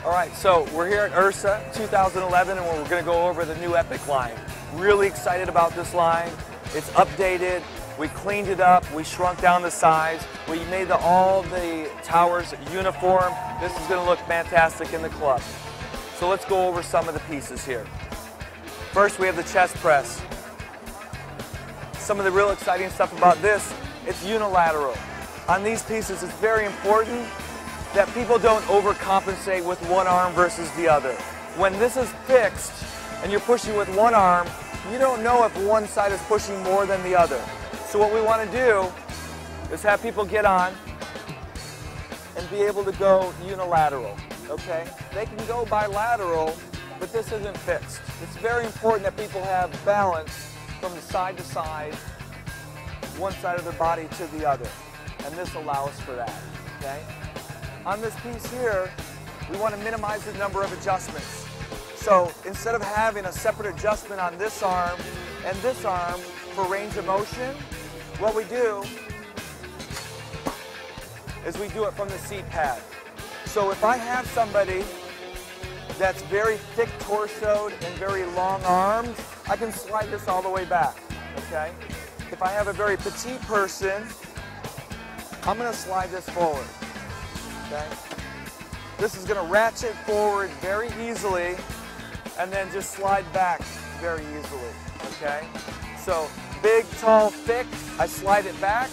All right, so we're here at IHRSA 2011 and we're going to go over the new Epic line. Really excited about this line. It's updated, we cleaned it up, we shrunk down the size, we made all the towers uniform. This is going to look fantastic in the club. So let's go over some of the pieces here. First we have the chest press. Some of the real exciting stuff about this, it's unilateral. On these pieces it's very important that people don't overcompensate with one arm versus the other. When this is fixed and you're pushing with one arm, you don't know if one side is pushing more than the other. So what we want to do is have people get on and be able to go unilateral, okay? They can go bilateral, but this isn't fixed. It's very important that people have balance from the side to side, one side of their body to the other, and this allows for that, okay? On this piece here, we want to minimize the number of adjustments. So instead of having a separate adjustment on this arm and this arm for range of motion, what we do is we do it from the seat pad. So if I have somebody that's very thick torsoed and very long armed, I can slide this all the way back, okay? If I have a very petite person, I'm going to slide this forward. Okay. This is going to ratchet forward very easily and then just slide back very easily. Okay? So big, tall, thick, I slide it back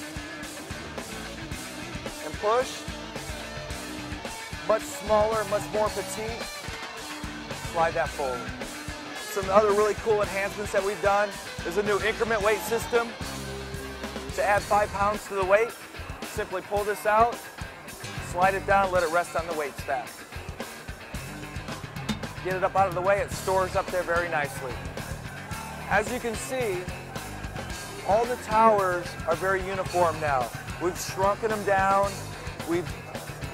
and push. Much smaller, much more petite, slide that forward. Some other really cool enhancements that we've done is a new increment weight system. To add 5 pounds to the weight, simply pull this out, slide it down, let it rest on the weight stack. Get it up out of the way, it stores up there very nicely. As you can see, all the towers are very uniform now. We've shrunken them down, we've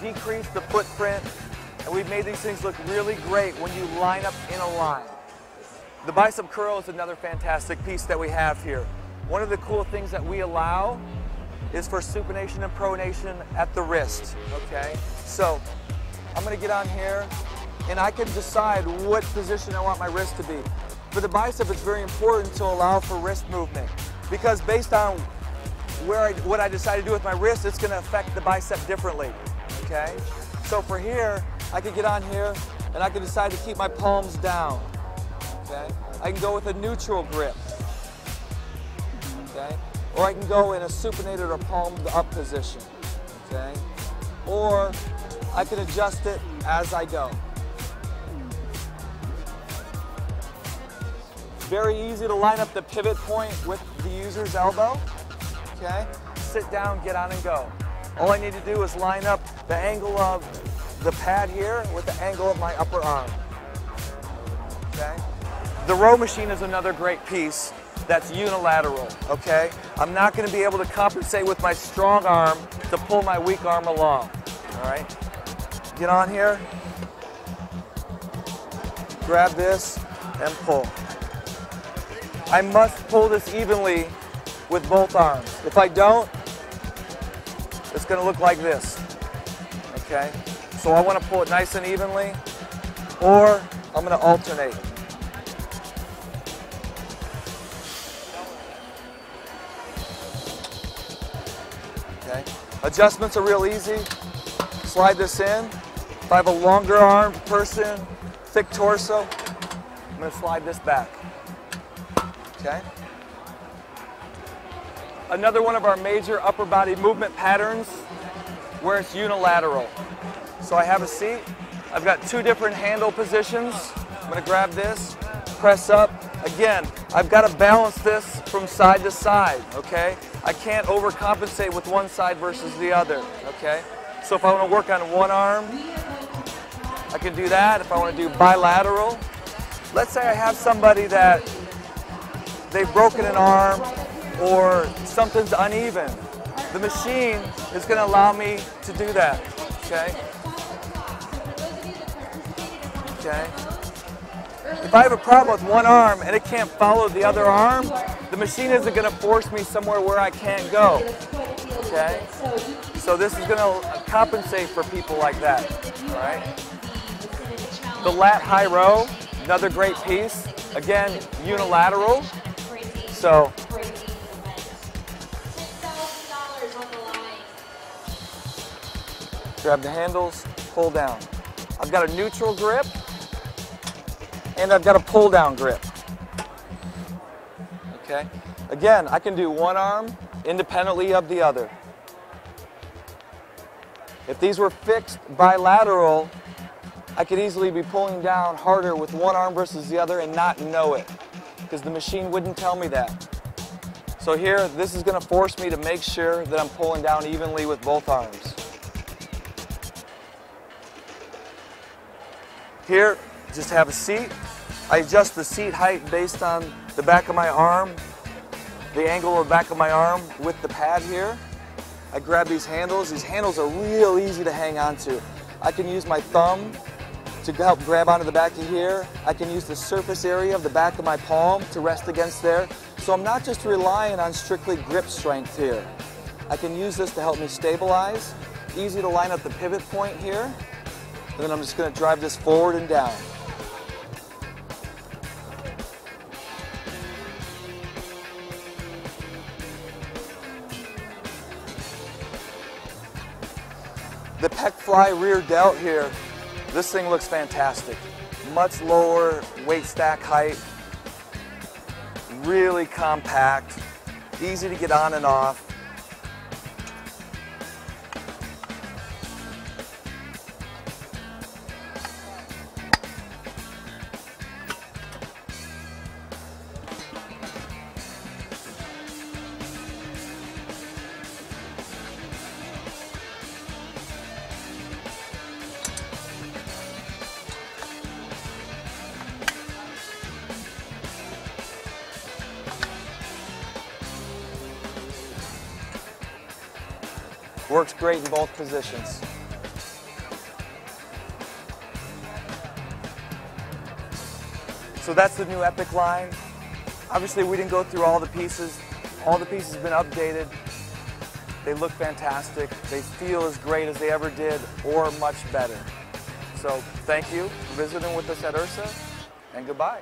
decreased the footprint, and we've made these things look really great when you line up in a line. The bicep curl is another fantastic piece that we have here. One of the cool things that we allow is for supination and pronation at the wrist, okay? So I'm gonna get on here and I can decide what position I want my wrist to be. For the bicep, it's very important to allow for wrist movement because based on what I decide to do with my wrist, it's gonna affect the bicep differently, okay? So for here, I can get on here and I can decide to keep my palms down, okay? I can go with a neutral grip, okay? Or I can go in a supinated or palmed up position, okay? Or I can adjust it as I go. Very easy to line up the pivot point with the user's elbow, okay? Sit down, get on and go. All I need to do is line up the angle of the pad here with the angle of my upper arm, okay? The row machine is another great piece that's unilateral, okay? I'm not going to be able to compensate with my strong arm to pull my weak arm along, all right? Get on here, grab this, and pull. I must pull this evenly with both arms. If I don't, it's going to look like this, okay? So I want to pull it nice and evenly, or I'm going to alternate. Okay. Adjustments are real easy. Slide this in. If I have a longer armed person, thick torso, I'm going to slide this back. Okay. Another one of our major upper body movement patterns where it's unilateral. So I have a seat. I've got 2 different handle positions. I'm going to grab this, press up. Again, I've got to balance this from side to side, okay? I can't overcompensate with one side versus the other, okay? So if I want to work on one arm, I can do that. If I want to do bilateral, let's say I have somebody that they've broken an arm or something's uneven. The machine is going to allow me to do that, okay? Okay. If I have a problem with one arm and it can't follow the other arm, the machine isn't going to force me somewhere where I can't go. Okay? So this is going to compensate for people like that. All right? The lat high row, another great piece. Again, unilateral. So grab the handles, pull down. I've got a neutral grip and I've got a pull down grip. Okay. Again, I can do one arm independently of the other. If these were fixed bilateral, I could easily be pulling down harder with one arm versus the other and not know it, because the machine wouldn't tell me that. So here, this is going to force me to make sure that I'm pulling down evenly with both arms. Here, just have a seat. I adjust the seat height based on the back of my arm, the angle of the back of my arm with the pad here. I grab these handles. These handles are real easy to hang on to. I can use my thumb to help grab onto the back of here. I can use the surface area of the back of my palm to rest against there. So I'm not just relying on strictly grip strength here. I can use this to help me stabilize. Easy to line up the pivot point here. And then I'm just going to drive this forward and down. The pec fly rear delt here, this thing looks fantastic. Much lower weight stack height, really compact, easy to get on and off. Works great in both positions. So that's the new Epic line. Obviously we didn't go through all the pieces. All the pieces have been updated. They look fantastic. They feel as great as they ever did or much better. So thank you for visiting with us at IHRSA, and goodbye.